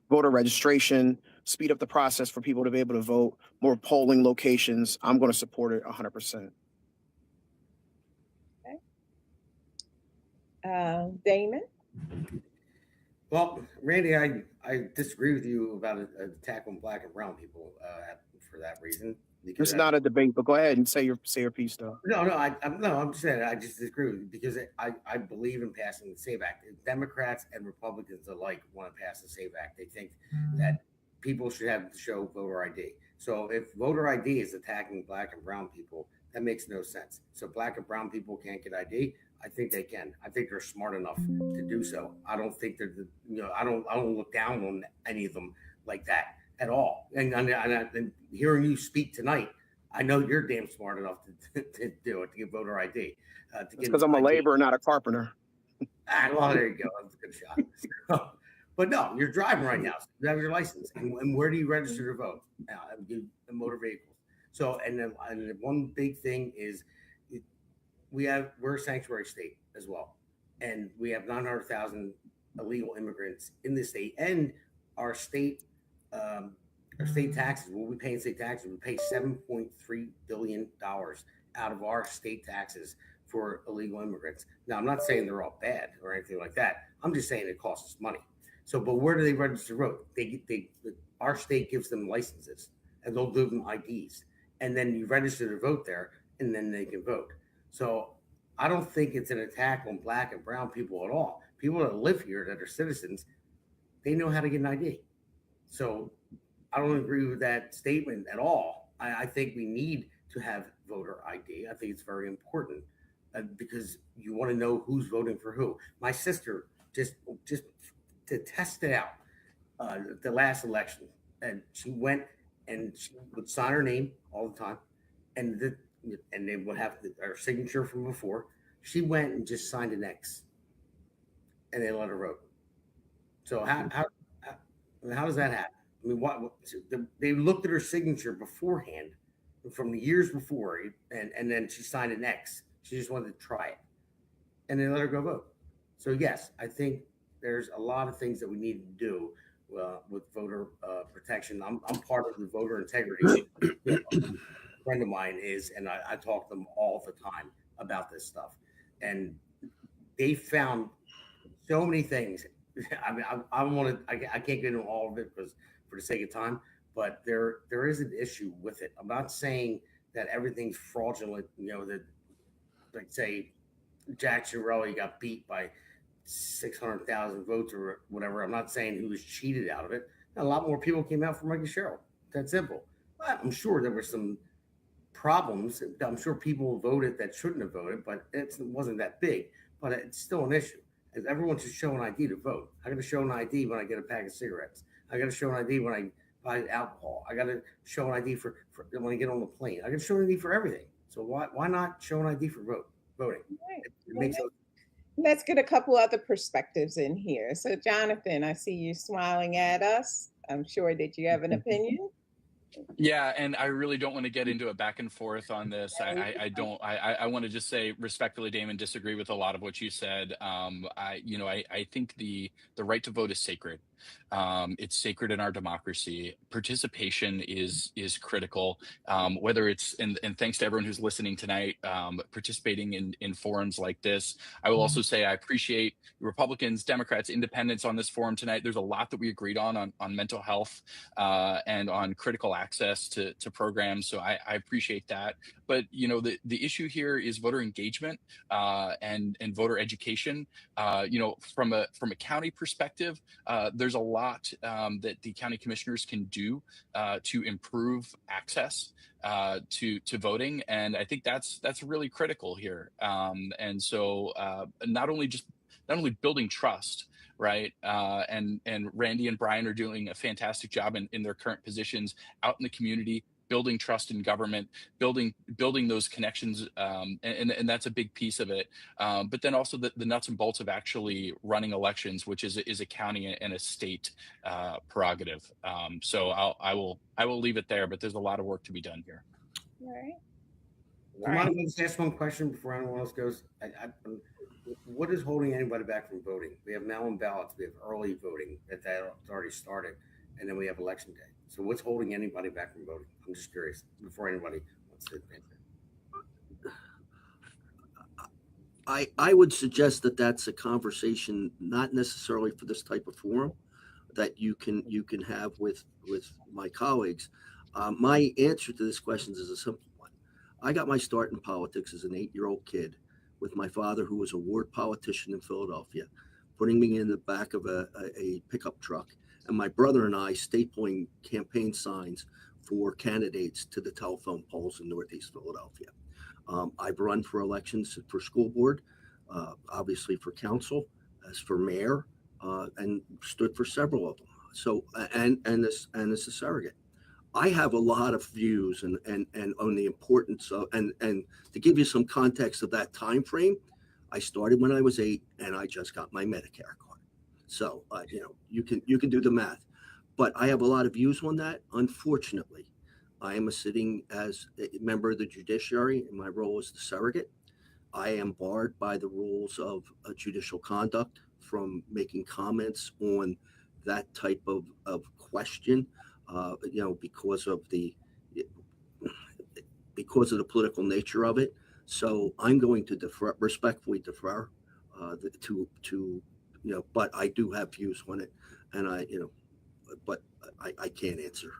voter registration, speed up the process for people to be able to vote, more polling locations, I'm going to support it 100%. Okay. Damon? Well, Randy, I disagree with you about an attack on Black and brown people for that reason. It's not a debate, but go ahead and say your piece, though. I'm saying I just disagree with you because I believe in passing the SAVE Act. Democrats and Republicans alike want to pass the SAVE Act. They think that people should have to show voter ID. So if voter ID is attacking Black and brown people, that makes no sense. So Black and brown people can't get ID. I think they can. I think they're smart enough to do so. I don't think they're, I don't look down on any of them like that at all. And hearing you speak tonight, I know you're damn smart enough to do it, to get voter ID. Because I'm a laborer, not a carpenter. Well, there you go. That's a good shot. But no, you're driving right now. So you have your license. And where do you register to vote? In motor vehicles. So, and then one big thing is we're a sanctuary state as well. And we have 900,000 illegal immigrants in the state, and our state taxes, what we pay in state taxes, we pay $7.3 billion out of our state taxes for illegal immigrants. Now, I'm not saying they're all bad or anything like that. I'm just saying it costs us money. So, but where do they register to vote? Our state gives them licenses, and they'll give them IDs, and then you register to vote there, and then they can vote. So I don't think it's an attack on Black and brown people at all. People that live here that are citizens, they know how to get an ID. So I don't agree with that statement at all. I think we need to have voter ID. I think it's very important because you want to know who's voting for who. My sister just to test it out the last election, and she went and she would sign her name all the time, and they would have her signature from before. She went and just signed an X, and they let her vote. So how does that happen? I mean, they looked at her signature beforehand from the years before, and then she signed an X. She just wanted to try it, and they let her go vote. So yes, I think there's a lot of things that we need to do with voter protection. I'm part of the voter integrity. A friend of mine is, and I talk to them all the time about this stuff, and they found so many things. I mean, I can't get into all of it because for the sake of time, but there is an issue with it. I'm not saying that everything's fraudulent. That, like, say Jack Chiarelli got beat by 600,000 votes or whatever. I'm not saying he was cheated out of it. A lot more people came out for Michael Sherrill. that simple. I'm sure there were some problems. I'm sure people voted that shouldn't have voted, but it wasn't that big. But it's still an issue. As everyone should show an ID to vote. I got to show an ID when I get a pack of cigarettes. I got to show an ID when I buy alcohol. I got to show an ID for when I get on the plane. I got to show an ID for everything. So why not show an ID for voting? Right. It makes Let's get a couple other perspectives in here. So, Jonathan, I see you smiling at us. I'm sure that you have an opinion. Yeah, and I really don't want to get into a back and forth on this. I don't. I want to just say respectfully, Damon, disagree with a lot of what you said. I think the right to vote is sacred. It's sacred in our democracy. Participation is critical. Whether it's and thanks to everyone who's listening tonight, participating in forums like this. I will also say I appreciate Republicans, Democrats, Independents on this forum tonight. There's a lot that we agreed on mental health and on critical access to programs. So I appreciate that. But the issue here is voter engagement and voter education. From a county perspective, there's a lot that the county commissioners can do to improve access to voting, and I think that's really critical here. And so not only building trust, right? And Randy and Brian are doing a fantastic job in their current positions out in the community, building trust in government, building those connections, and that's a big piece of it. But then also the nuts and bolts of actually running elections, which is a county and a state prerogative. So I will leave it there. But there's a lot of work to be done here. All right. Do you mind if I just ask one question before anyone else goes? What is holding anybody back from voting? We have mail-in ballots, we have early voting that's already started, and then we have election day. So what's holding anybody back from voting? I'm just curious before anybody wants to answer. I would suggest that that's a conversation, not necessarily for this type of forum, that you can have with my colleagues. My answer to this question is a simple one. I got my start in politics as an 8-year-old kid with my father, who was a ward politician in Philadelphia, putting me in the back of a pickup truck, and my brother and I stapling campaign signs for candidates to the telephone poles in Northeast Philadelphia. I've run for elections for school board, obviously for council, as for mayor, and stood for several of them. So and as a surrogate. I have a lot of views and on the importance of and to give you some context of that time frame, I started when I was 8 and I just got my Medicare card. So you can do the math, but I have a lot of views on that. Unfortunately, I am sitting as a member of the judiciary in my role as the surrogate. I am barred by the rules of judicial conduct from making comments on that type of question. Because of the political nature of it. So I'm going to respectfully defer but I do have views on it, and I can't answer.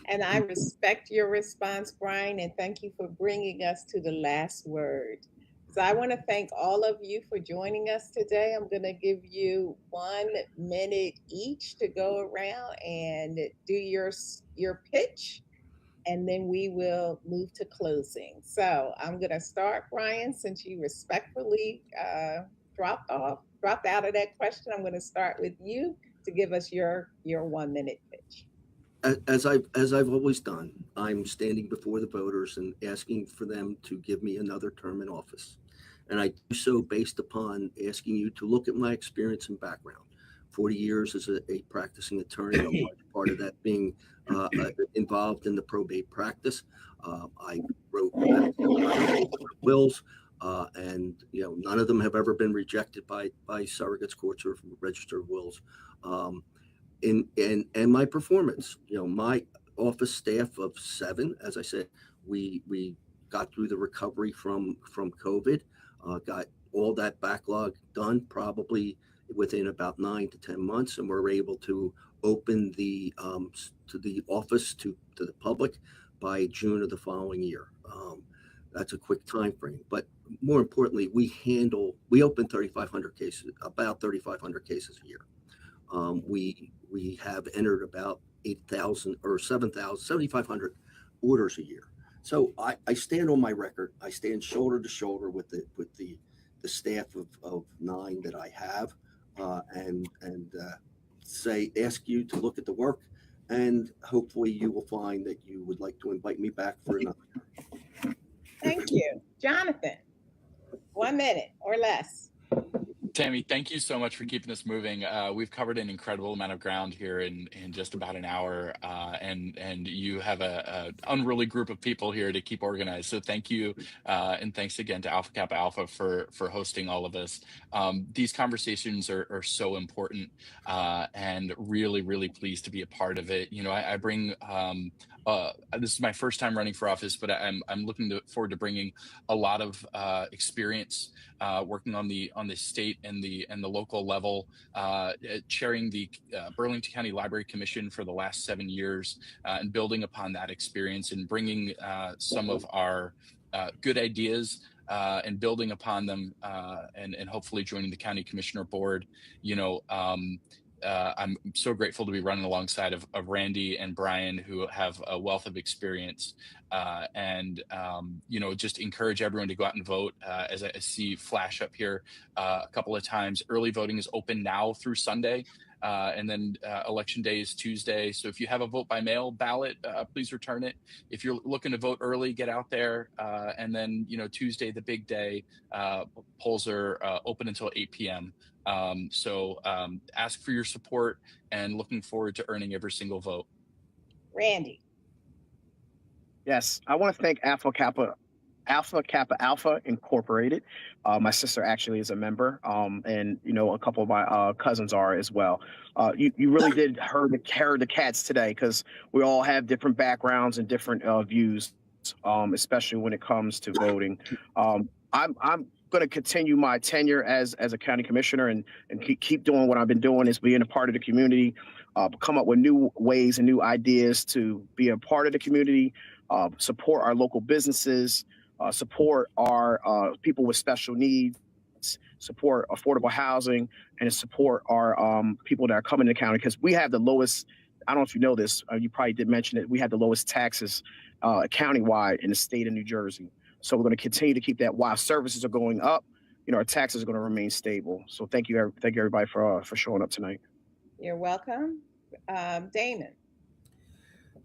And I respect your response, Brian, and thank you for bringing us to the last word. So I want to thank all of you for joining us today. I'm going to give you 1 minute each to go around and do your pitch, and then we will move to closing. So I'm going to start, Brian, since you respectfully dropped out of that question. I'm going to start with you to give us your 1 minute pitch. As I've always done, I'm standing before the voters and asking for them to give me another term in office. And I do so based upon asking you to look at my experience and background. 40 years as a practicing attorney, a large part of that being involved in the probate practice. I wrote wills, and none of them have ever been rejected by surrogates courts or registered wills. And my performance, my office staff of 7, as I said, we got through the recovery from COVID, got all that backlog done probably within about 9 to 10 months, and we're able to open the office to the public by June of the following year. That's a quick time frame, but more importantly, we open 3,500 cases, about 3,500 cases a year. We have entered about 8,000 or 7,000, 7,500 orders a year. So I stand on my record. I stand shoulder to shoulder with the staff of 9 that I have, and ask you to look at the work, and hopefully you will find that you would like to invite me back for another. Thank you. Jonathan, 1 minute or less. Tammy, thank you so much for keeping us moving. We've covered an incredible amount of ground here in just about an hour, and you have a unruly group of people here to keep organized. So thank you, and thanks again to Alpha Kappa Alpha for hosting all of this. These conversations are so important, and really pleased to be a part of it. You know, I bring. This is my first time running for office, but I'm looking forward to bringing a lot of experience working on the state and the local level, chairing the Burlington County Library Commission for the last 7 years, and building upon that experience and bringing some of our good ideas and building upon them, and hopefully joining the county commissioner board. You know, I'm so grateful to be running alongside of Randy and Brian, who have a wealth of experience, and you know, just encourage everyone to go out and vote. As I see flash up here a couple of times, early voting is open now through Sunday. And then election day is Tuesday. So if you have a vote by mail ballot, please return it. If you're looking to vote early, get out there. And then, you know, Tuesday, the big day, polls are open until 8 p.m. So ask for your support, and looking forward to earning every single vote. Randy. Yes, I want to thank Alpha Kappa Alpha Incorporated. My sister actually is a member, and you know, a couple of my cousins are as well. You really did herd the cats today, because we all have different backgrounds and different views, especially when it comes to voting. I'm going to continue my tenure as a county commissioner and keep doing what I've been doing, is being a part of the community, come up with new ways and new ideas to be a part of the community, support our local businesses, support our people with special needs, support affordable housing, and support our people that are coming to the county, because we have the lowest, I don't know if you know this, you probably did mention it, we have the lowest taxes countywide in the state of New Jersey. So we're going to continue to keep that. While services are going up, you know, our taxes are going to remain stable. So thank you everybody for showing up tonight. You're welcome. Damon.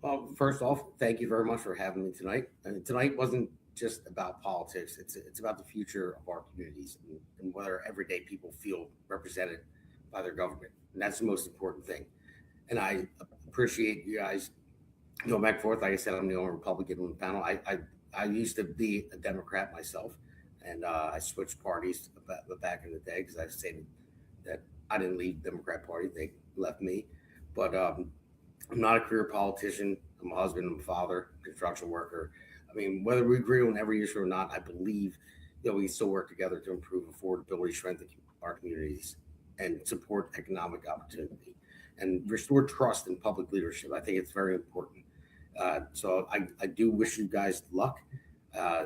Well, first off, thank you very much for having me tonight. And tonight wasn't just about politics. It's about the future of our communities, and whether everyday people feel represented by their government. And that's the most important thing. And I appreciate you guys going back and forth. Like I said, I'm the only Republican on the panel. I used to be a Democrat myself, and I switched parties back in the day, because I stated that I didn't leave the Democrat Party. They left me. But I'm not a career politician. I'm a husband, I'm a father, construction worker. I mean, whether we agree on every issue or not, I believe that we can still work together to improve affordability, strengthen our communities, and support economic opportunity, and restore trust in public leadership. I think it's very important. So I do wish you guys luck.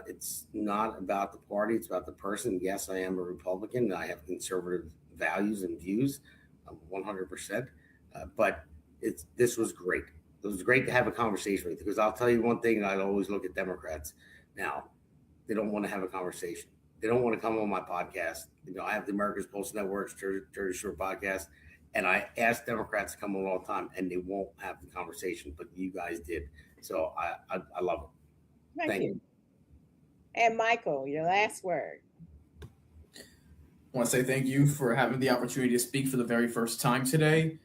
It's not about the party, it's about the person. Yes, I am a Republican, and I have conservative values and views, 100%. But this was great. It was great to have a conversation with you, because I'll tell you one thing, and I always look at Democrats now. They don't want to have a conversation. They don't want to come on my podcast. You know, I have the America's Pulse Network's Jersey Shore podcast, and I ask Democrats to come on all the time, and they won't have the conversation, but you guys did. So I love it. Thank you. And Michael, your last word. I want to say thank you for having the opportunity to speak for the very first time today.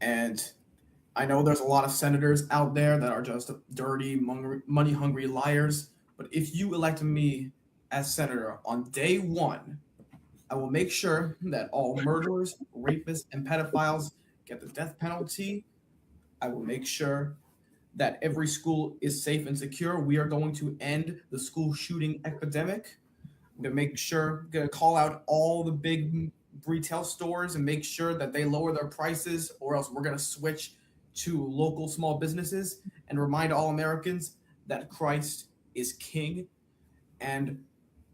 And I know there's a lot of senators out there that are just dirty, money-hungry liars. But if you elect me as senator on day one, I will make sure that all murderers, rapists, and pedophiles get the death penalty. I will make sure that every school is safe and secure. We are going to end the school shooting epidemic. I'm going to call out all the big retail stores and make sure that they lower their prices, or else we're going to switch to local small businesses, and remind all Americans that Christ is King. And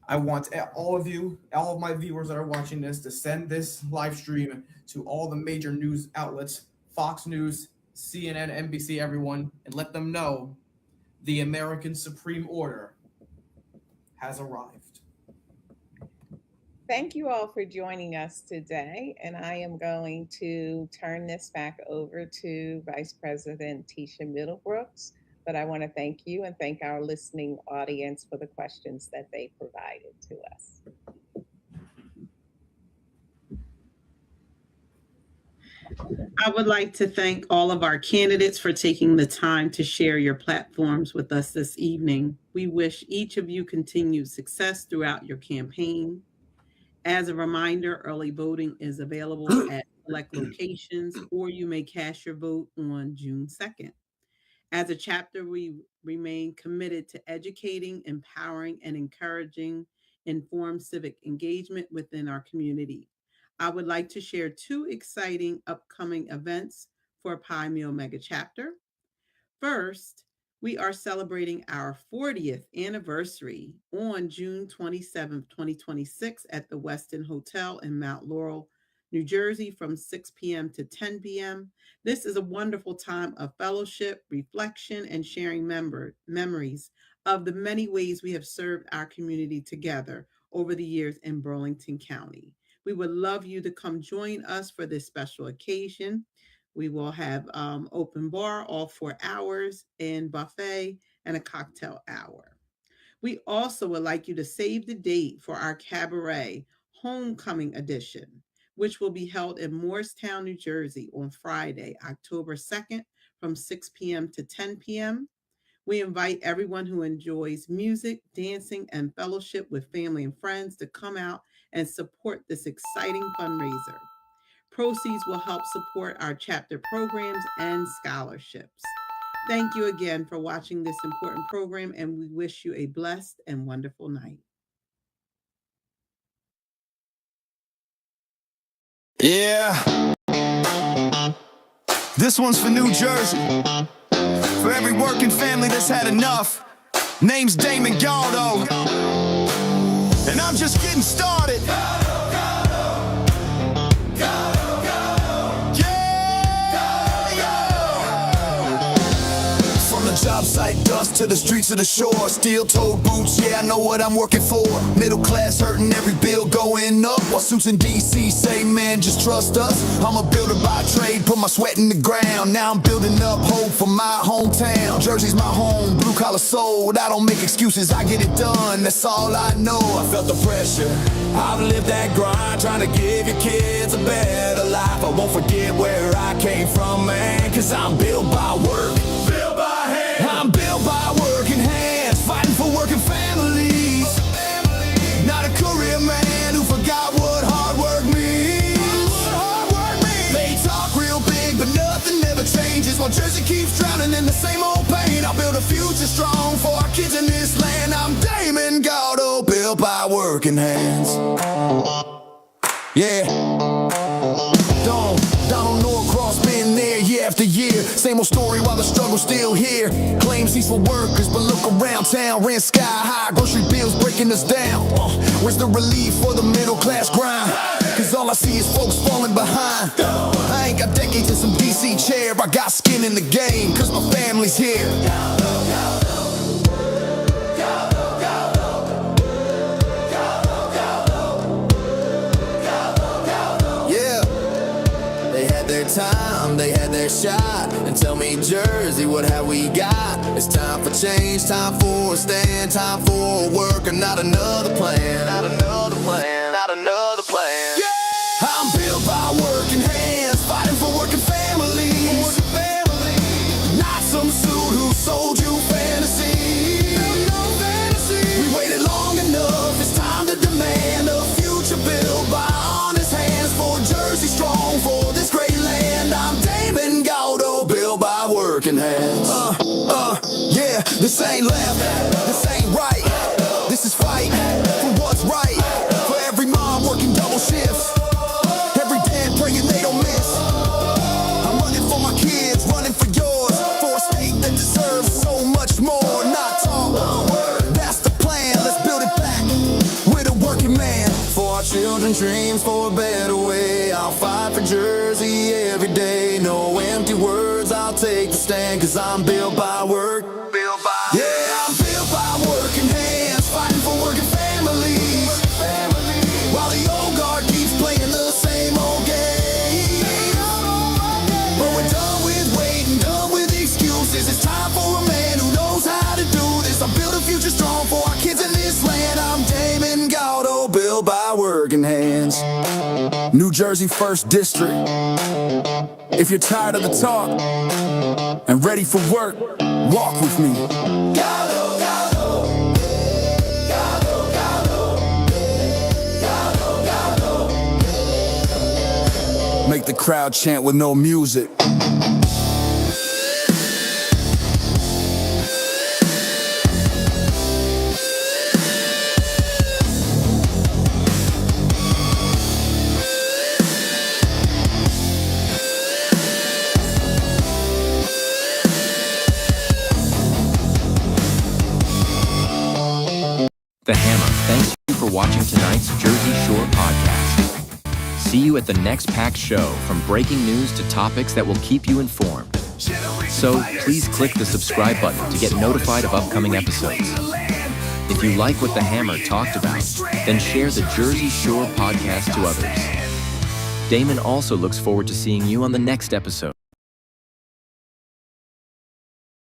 I want all of you, all of my viewers that are watching this, to send this live stream to all the major news outlets: Fox News, CNN, NBC, everyone, and let them know the American Supreme Order has arrived. Thank you all for joining us today, and I am going to turn this back over to Vice President Tisha Middlebrooks, but I want to thank you and thank our listening audience for the questions that they provided to us. I would like to thank all of our candidates for taking the time to share your platforms with us this evening. We wish each of you continued success throughout your campaign. As a reminder, early voting is available at select locations, or you may cast your vote on June 2nd. As a chapter, we remain committed to educating, empowering, and encouraging informed civic engagement within our community. I would like to share 2 exciting upcoming events for Pi Mu Omega Chapter. First, we are celebrating our 40th anniversary on June 27th, 2026 at the Westin Hotel in Mount Laurel, New Jersey from 6 p.m. to 10 p.m. This is a wonderful time of fellowship, reflection, and sharing memories of the many ways we have served our community together over the years in Burlington County. We would love you to come join us for this special occasion. We will have open bar all 4 hours and buffet and a cocktail hour. We also would like you to save the date for our cabaret homecoming edition, which will be held in Morristown, New Jersey on Friday, October 2nd from 6 p.m. to 10 p.m. We invite everyone who enjoys music, dancing, and fellowship with family and friends to come out and support this exciting fundraiser. Proceeds will help support our chapter programs and scholarships. Thank you again for watching this important program, and we wish you a blessed and wonderful night. Yeah. This one's for New Jersey. For every working family that's had enough. Name's Damon Galdo. And I'm just getting started. Job site dust to the streets of the shore. Steel-toed boots, yeah, I know what I'm working for. Middle class hurting, every bill going up. While suits in DC say, man, just trust us. I'm a builder by trade, put my sweat in the ground. Now I'm building up hope for my hometown. Jersey's my home, blue collar sold. I don't make excuses, I get it done, that's all I know. I felt the pressure, I've lived that grind, trying to give your kids a better life. I won't forget where I came from, man, cause I'm built by work. I'm built by working hands, fighting for working families. Not a career man who forgot what hard work means. They talk real big, but nothing ever changes. While Jersey keeps drowning in the same old pain, I'll build a future strong for our kids in this land. I'm Damon Galdo, built by working hands. Yeah. Donald Norcross been there year after year. Same old story while the struggle's still here. Claims he's for workers, but look around town. Rent sky high, grocery bills breaking us down. Where's the relief for the middle class grind? Cause all I see is folks falling behind. I ain't got decades in some DC chair. I got skin in the game, cause my family's here. Time, they had their shot, and tell me, Jersey, what have we got? It's time for change, time for a stand, time for a work, and not another plan, not another plan, not another plan. Yeah! I'm built by working hands, fighting for working families. Not some suit who sold you fantasy. We waited long enough, it's time to demand a future built by honest hands for Jersey strong, for this great land. I'm Damon Galdo, built by working hands. Yeah, this ain't left, this ain't right. This is fight for what's right. For every mom working double shifts, every dad praying they don't miss. I'm running for my kids, running for yours, for a state that deserves so much more. Not talk, that's the plan. Let's build it back with a working man. For our children's dreams, for a better way. I'll fight for Jersey every day. No empty words, I'll I'll take the stand, cause I'm built by work. Yeah, I'm built by working hands, fighting for working families. While the old guard keeps playing the same old game. But we're done with waiting, done with excuses. It's time for a man who knows how to do this. I'm build a future strong for our kids in this land. I'm Damon Galdo, built by working hands. New Jersey 1st District. If you're tired of the talk and ready for work, walk with me. Galdo, Galdo. Galdo, Galdo. Galdo, Galdo. Make the crowd chant with no music. The Hammer thanks you for watching tonight's Jersey Shore podcast. See you at the next packed show, from breaking news to topics that will keep you informed. So please click the subscribe button to get notified of upcoming episodes. If you like what The Hammer talked about, then share the Jersey Shore podcast to others. Damon also looks forward to seeing you on the next episode.